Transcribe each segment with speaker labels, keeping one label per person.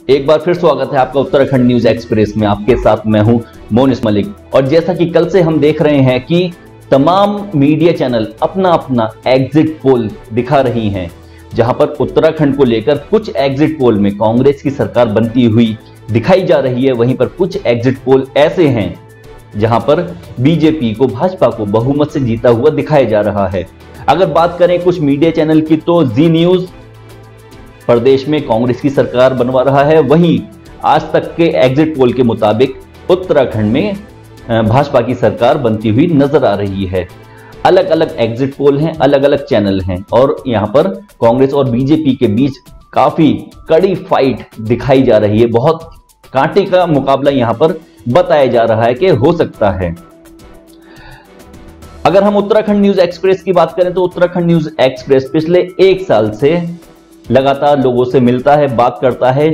Speaker 1: एक बार फिर स्वागत है आपका उत्तराखंड न्यूज एक्सप्रेस में। आपके साथ मैं हूं मोनिस मलिक। और जैसा कि कल से हम देख रहे हैं कि तमाम मीडिया चैनल अपना अपना एग्जिट पोल दिखा रही हैं, जहां पर उत्तराखंड को लेकर कुछ एग्जिट पोल में कांग्रेस की सरकार बनती हुई दिखाई जा रही है, वहीं पर कुछ एग्जिट पोल ऐसे हैं जहां पर बीजेपी को, भाजपा को बहुमत से जीता हुआ दिखाया जा रहा है। अगर बात करें कुछ मीडिया चैनल की तो जी न्यूज प्रदेश में कांग्रेस की सरकार बनवा रहा है, वहीं आज तक के एग्जिट पोल के मुताबिक उत्तराखंड में भाजपा की सरकार बनती हुई नजर आ रही है। अलग अलग एग्जिट पोल हैं, अलग अलग चैनल हैं और यहां पर कांग्रेस और बीजेपी के बीच काफी कड़ी फाइट दिखाई जा रही है। बहुत कांटे का मुकाबला यहां पर बताया जा रहा है कि हो सकता है। अगर हम उत्तराखंड न्यूज एक्सप्रेस की बात करें तो उत्तराखंड न्यूज एक्सप्रेस पिछले एक साल से लगातार लोगों से मिलता है, बात करता है,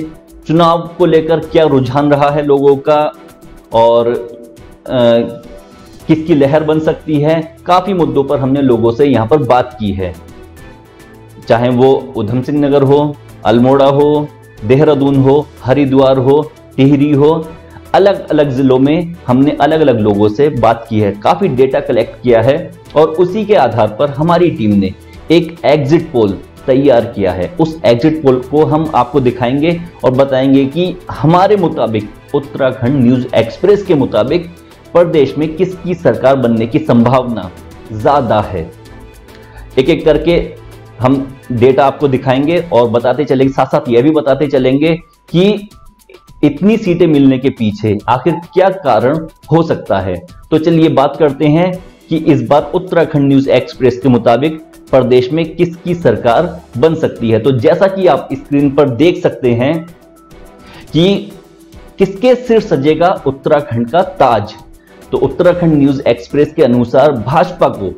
Speaker 1: चुनाव को लेकर क्या रुझान रहा है लोगों का और किसकी लहर बन सकती है। काफी मुद्दों पर हमने लोगों से यहां पर बात की है, चाहे वो उधम सिंह नगर हो, अल्मोड़ा हो, देहरादून हो, हरिद्वार हो, टिहरी हो। अलग अलग जिलों में हमने अलग अलग लोगों से बात की है, काफी डेटा कलेक्ट किया है और उसी के आधार पर हमारी टीम ने एक एग्जिट पोल तैयार किया है। उस एग्जिट पोल को हम आपको दिखाएंगे और बताएंगे कि हमारे मुताबिक उत्तराखंड न्यूज एक्सप्रेस के मुताबिक प्रदेश में किसकी सरकार बनने की संभावना ज्यादा है। एक एक करके हम डेटा आपको दिखाएंगे और बताते चलेंगे, साथ साथ यह भी बताते चलेंगे कि इतनी सीटें मिलने के पीछे आखिर क्या कारण हो सकता है। तो चलिए बात करते हैं कि इस बार उत्तराखंड न्यूज एक्सप्रेस के मुताबिक प्रदेश में किसकी सरकार बन सकती है। तो जैसा कि आप स्क्रीन पर देख सकते हैं कि किसके सिर सजेगा उत्तराखंड का ताज। तो उत्तराखंड न्यूज एक्सप्रेस के अनुसार भाजपा को,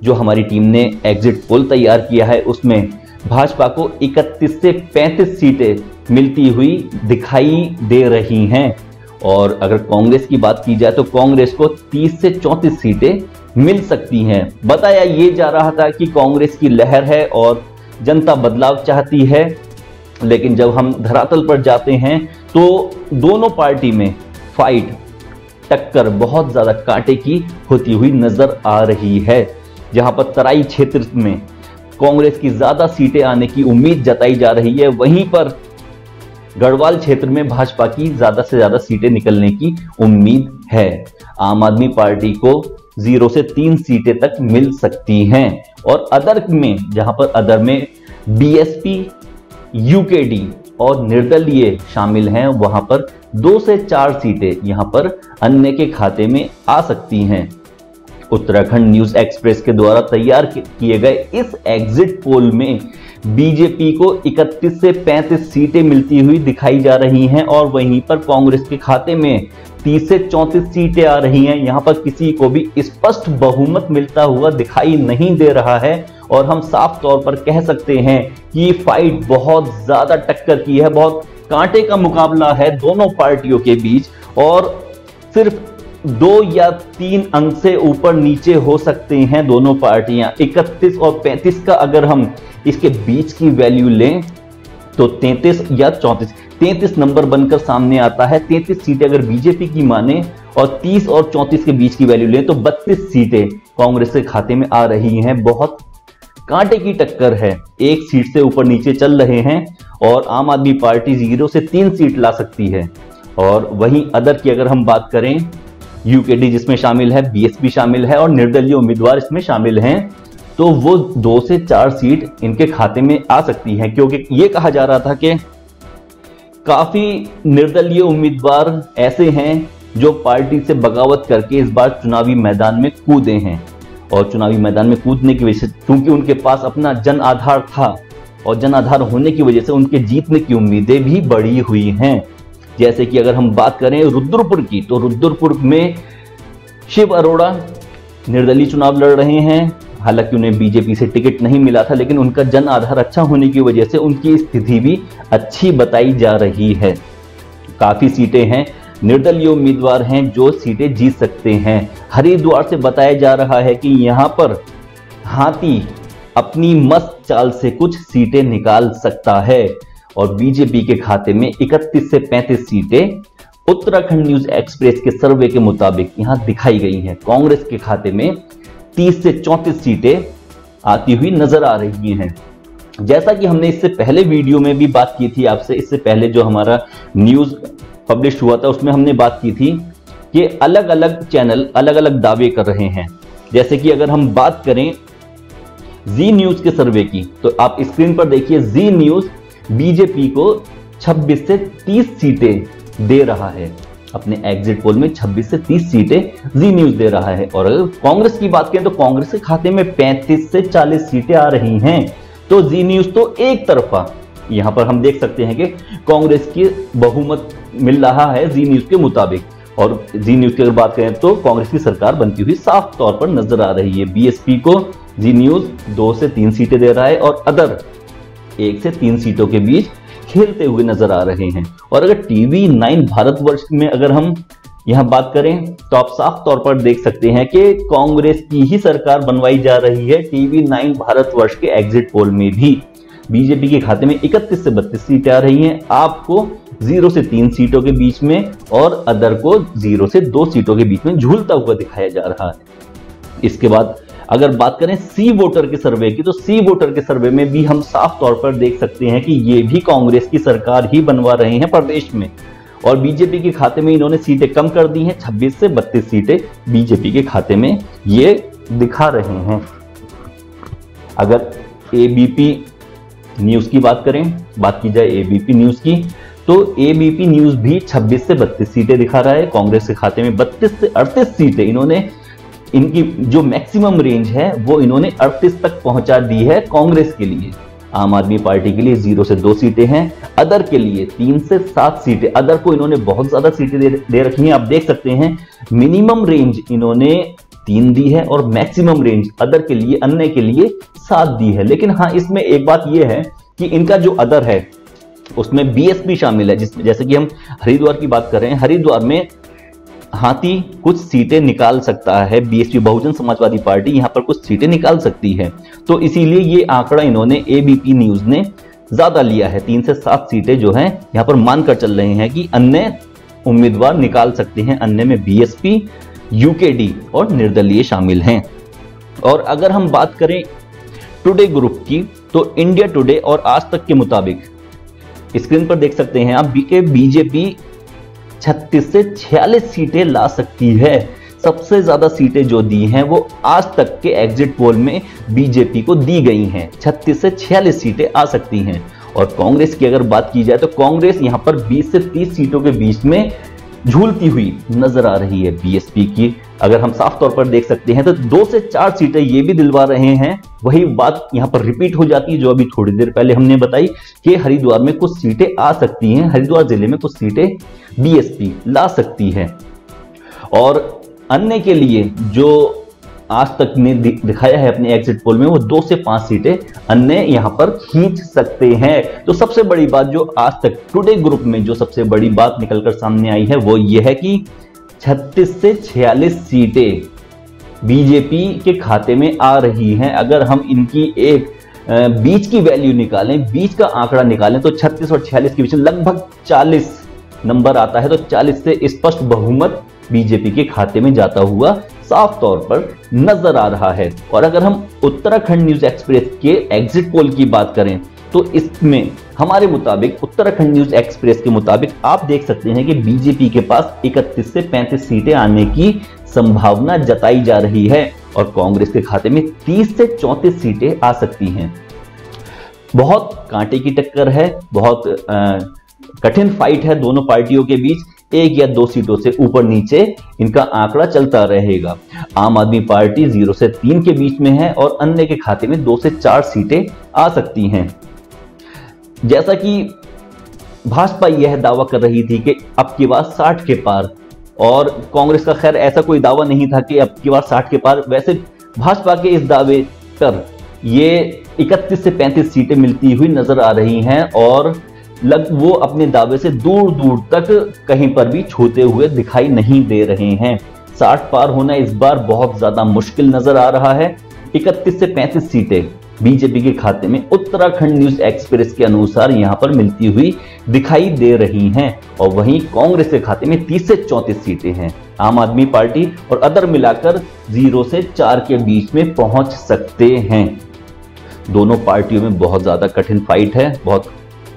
Speaker 1: जो हमारी टीम ने एग्जिट पोल तैयार किया है उसमें भाजपा को 31 से 35 सीटें मिलती हुई दिखाई दे रही हैं। और अगर कांग्रेस की बात की जाए तो कांग्रेस को 30 से 34 सीटें मिल सकती हैं। बताया ये जा रहा था कि कांग्रेस की लहर है और जनता बदलाव चाहती है, लेकिन जब हम धरातल पर जाते हैं तो दोनों पार्टी में फाइट, टक्कर बहुत ज्यादा कांटे की होती हुई नजर आ रही है। जहां पर तराई क्षेत्र में कांग्रेस की ज्यादा सीटें आने की उम्मीद जताई जा रही है, वहीं पर गढ़वाल क्षेत्र में भाजपा की ज्यादा से ज्यादा सीटें निकलने की उम्मीद है। आम आदमी पार्टी को 0 से 3 सीटें तक मिल सकती हैं और अदर में, जहां पर अदर में बीएसपी, यूकेडी और निर्दलीय शामिल हैं, वहां पर 2 से 4 सीटें यहां पर अन्य के खाते में आ सकती हैं। उत्तराखंड न्यूज एक्सप्रेस के द्वारा तैयार किए गए इस एग्जिट पोल में बीजेपी को 31 से 35 सीटें मिलती हुई दिखाई जा रही हैं और वहीं पर कांग्रेस के खाते में 30 से 34 सीटें आ रही हैं। यहां पर किसी को भी स्पष्ट बहुमत मिलता हुआ दिखाई नहीं दे रहा है और हम साफ तौर पर कह सकते हैं कि फाइट बहुत ज्यादा टक्कर की है, बहुत कांटे का मुकाबला है दोनों पार्टियों के बीच और सिर्फ 2 या 3 अंक से ऊपर नीचे हो सकते हैं दोनों पार्टियां। 31 और 35 का अगर हम इसके बीच की वैल्यू लें तो 33 या 34, 33 नंबर बनकर सामने आता है। 33 सीटें अगर बीजेपी की माने और 30 और 34 के बीच की वैल्यू लें तो 32 सीटें कांग्रेस के खाते में आ रही हैं। बहुत कांटे की टक्कर है, एक सीट से ऊपर नीचे चल रहे हैं और आम आदमी पार्टी 0 से 3 सीट ला सकती है। और वहीं अदर की अगर हम बात करें, यूकेडी जिसमें शामिल है, बीएसपी शामिल है और निर्दलीय उम्मीदवार इसमें शामिल हैं, तो वो 2 से 4 सीट इनके खाते में आ सकती हैं, क्योंकि ये कहा जा रहा था कि काफी निर्दलीय उम्मीदवार ऐसे हैं जो पार्टी से बगावत करके इस बार चुनावी मैदान में कूदे हैं और चुनावी मैदान में कूदने की वजह से, क्योंकि उनके पास अपना जन आधार था और जन आधार होने की वजह से उनके जीतने की उम्मीदें भी बढ़ी हुई हैं। जैसे कि अगर हम बात करें रुद्रपुर की, तो रुद्रपुर में शिव अरोड़ा निर्दलीय चुनाव लड़ रहे हैं। हालांकि उन्हें बीजेपी से टिकट नहीं मिला था, लेकिन उनका जन आधार अच्छा होने की वजह से उनकी स्थिति भी अच्छी बताई जा रही है। काफी सीटें हैं, निर्दलीय उम्मीदवार हैं जो सीटें जीत सकते हैं। हरिद्वार से बताया जा रहा है कि यहां पर हाथी अपनी मस्त चाल से कुछ सीटें निकाल सकता है और बीजेपी के खाते में 31 से 35 सीटें उत्तराखंड न्यूज एक्सप्रेस के सर्वे के मुताबिक यहां दिखाई गई हैं। कांग्रेस के खाते में 30 से 34 सीटें आती हुई नजर आ रही हैं। जैसा कि हमने इससे पहले वीडियो में भी बात की थी आपसे, इससे पहले जो हमारा न्यूज पब्लिश हुआ था उसमें हमने बात की थी कि अलग अलग चैनल अलग अलग दावे कर रहे हैं। जैसे कि अगर हम बात करें जी न्यूज के सर्वे की, तो आप स्क्रीन पर देखिए, जी न्यूज बीजेपी को 26 से 30 सीटें दे रहा है। अपने एग्जिट पोल में 26 से 30 सीटें जी न्यूज दे रहा है। और अगर कांग्रेस की बात करें तो कांग्रेस के खाते में 35 से 40 सीटें आ रही हैं। तो जी न्यूज तो एक तरफा, यहां पर हम देख सकते हैं कि कांग्रेस की बहुमत मिल रहा है जी न्यूज के मुताबिक। और जी न्यूज की अगर बात करें तो कांग्रेस की सरकार बनती हुई साफ तौर पर नजर आ रही है। बीएसपी को जी न्यूज 2 से 3 सीटें दे रहा है और अदर 1 से 3 सीटों के बीच खेलते हुए नजर आ रहे हैं। और अगर टीवी 9 भारतवर्ष में अगर हम यहां बात करें तो आप साफ तौर पर देख सकते हैं कि कांग्रेस की ही सरकार बनवाई जा रही है। टीवी 9 भारतवर्ष के एग्जिट पोल में भी बीजेपी के खाते में 31 से 32 सीटें आ रही हैं, आपको 0 से 3 सीटों के बीच में और अदर को 0 से 2 सीटों के बीच में झूलता हुआ दिखाया जा रहा है। इसके बाद अगर बात करें सी वोटर के सर्वे की, तो सी वोटर के सर्वे में भी हम साफ तौर पर देख सकते हैं कि ये भी कांग्रेस की सरकार ही बनवा रहे हैं प्रदेश में। और बीजेपी के खाते में इन्होंने सीटें कम कर दी हैं, 26 से 32 सीटें बीजेपी के खाते में ये दिखा रहे हैं। अगर एबीपी न्यूज की बात की जाए एबीपी न्यूज की, तो एबीपी न्यूज भी 26 से 32 सीटें दिखा रहा है। कांग्रेस के खाते में 32 से 38 सीटें, इन्होंने इनकी जो मैक्सिमम रेंज है वो इन्होंने 38 तक पहुंचा दी है कांग्रेस के लिए। आम आदमी पार्टी के लिए 0 से 2 सीटें हैं, अदर के लिए 3 से 7 सीटें। अदर को इन्होंने बहुत ज्यादा सीटें दे रखी हैं। आप देख सकते हैं मिनिमम रेंज इन्होंने 3 दी है और मैक्सिमम रेंज अदर के लिए, अन्य के लिए 7 दी है। लेकिन हाँ, इसमें एक बात यह है कि इनका जो अदर है उसमें बीएसपी शामिल है। जैसे कि हम हरिद्वार की बात कर रहे हैं, हरिद्वार में हाथी कुछ सीटें निकाल सकता है, बीएसपी बहुजन समाजवादी पार्टी यहां पर कुछ सीटें निकाल सकती है। तो इसीलिए ये आंकड़ा इन्होंने एबीपी न्यूज ने ज्यादा लिया है। 3 से 7 सीटें जो हैं यहां पर मानकर चल रहे हैं कि अन्य उम्मीदवार निकाल सकते हैं। अन्य में बीएसपी, यूकेडी और निर्दलीय शामिल हैं। और अगर हम बात करें टुडे ग्रुप की, तो इंडिया टुडे और आज तक के मुताबिक स्क्रीन पर देख सकते हैं आप बीजेपी 36 से 46 सीटें ला सकती है। सबसे ज्यादा सीटें जो दी हैं वो आज तक के एग्जिट पोल में बीजेपी को दी गई हैं। 36 से 46 सीटें आ सकती हैं। और कांग्रेस की अगर बात की जाए तो कांग्रेस यहां पर 20 से 30 सीटों के बीच में झूलती हुई नजर आ रही है। बीएसपी की अगर हम साफ तौर पर देख सकते हैं तो 2 से 4 सीटें ये भी दिलवा रहे हैं। वही बात यहां पर रिपीट हो जाती है जो अभी थोड़ी देर पहले हमने बताई कि हरिद्वार में कुछ सीटें आ सकती हैं, हरिद्वार जिले में कुछ सीटें बीएसपी ला सकती है। और अन्य के लिए जो आज तक ने दिखाया है अपने एग्जिट पोल में, वो 2 से 5 सीटें अन्य यहां पर खींच सकते हैं। तो सबसे बड़ी बात जो आज तक टुडे ग्रुप में जो सबसे बड़ी बात निकलकर सामने आई है वो ये है कि 36 से 46 सीटें बीजेपी के खाते में आ रही हैं। अगर हम इनकी एक बीच की वैल्यू निकालें, बीच का आंकड़ा निकालें, तो 36 और 46 के बीच लगभग 40 नंबर आता है। तो 40 से स्पष्ट बहुमत बीजेपी के खाते में जाता हुआ साफ तौर पर नजर आ रहा है। और अगर हम उत्तराखंड न्यूज एक्सप्रेस के एग्जिट पोल की बात करें तो इसमें हमारे मुताबिक, उत्तराखंड न्यूज एक्सप्रेस के मुताबिक आप देख सकते हैं कि बीजेपी के पास 31 से 35 सीटें आने की संभावना जताई जा रही है और कांग्रेस के खाते में 30 से 34 सीटें आ सकती हैं। बहुत कांटे की टक्कर है, बहुत कठिन फाइट है दोनों पार्टियों के बीच। 1 या 2 सीटों से ऊपर नीचे इनका आंकड़ा चलता रहेगा। आम आदमी पार्टी 0 से 3 के बीच में है और अन्य के खाते में 2 से 4 सीटें आ सकती हैं। जैसा कि भाजपा यह दावा कर रही थी कि अब की बार 60 के पार, और कांग्रेस का खैर ऐसा कोई दावा नहीं था कि अब की बार 60 के पार। वैसे भाजपा के इस दावे पर ये 31 से 35 सीटें मिलती हुई नजर आ रही हैं और वो अपने दावे से दूर दूर तक कहीं पर भी छूते हुए दिखाई नहीं दे रहे हैं। 60 पार होना इस बार बहुत ज्यादा मुश्किल नजर आ रहा है। 31 से 35 सीटें बीजेपी के खाते में उत्तराखंड न्यूज एक्सप्रेस के अनुसार यहां पर मिलती हुई दिखाई दे रही हैं। और वहीं कांग्रेस के खाते में 30 से 34 सीटें हैं। आम आदमी पार्टी और अदर मिलाकर 0 से 4 के बीच में पहुंच सकते हैं। दोनों पार्टियों में बहुत ज्यादा कठिन फाइट है, बहुत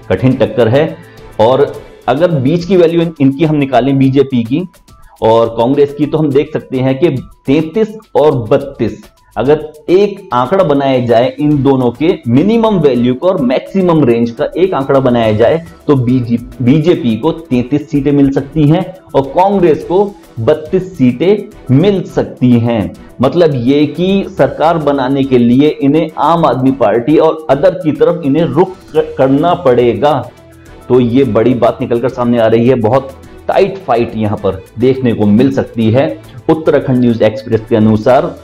Speaker 1: कठिन टक्कर है। और अगर बीच की वैल्यू इनकी हम निकालें बीजेपी की और कांग्रेस की, तो हम देख सकते हैं कि 33 और 32 अगर एक आंकड़ा बनाया जाए इन दोनों के मिनिमम वैल्यू का और मैक्सिमम रेंज का एक आंकड़ा बनाया जाए तो बीजेपी को 33 सीटें मिल सकती हैं और कांग्रेस को 32 सीटें मिल सकती हैं। मतलब ये कि सरकार बनाने के लिए इन्हें आम आदमी पार्टी और अदर की तरफ इन्हें रुख करना पड़ेगा। तो ये बड़ी बात निकलकर सामने आ रही है। बहुत टाइट फाइट यहां पर देखने को मिल सकती है। उत्तराखंड न्यूज एक्सप्रेस के अनुसार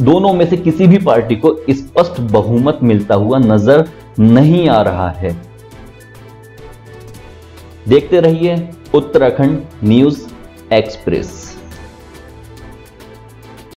Speaker 1: दोनों में से किसी भी पार्टी को स्पष्ट बहुमत मिलता हुआ नजर नहीं आ रहा है। देखते रहिए उत्तराखंड न्यूज एक्सप्रेस।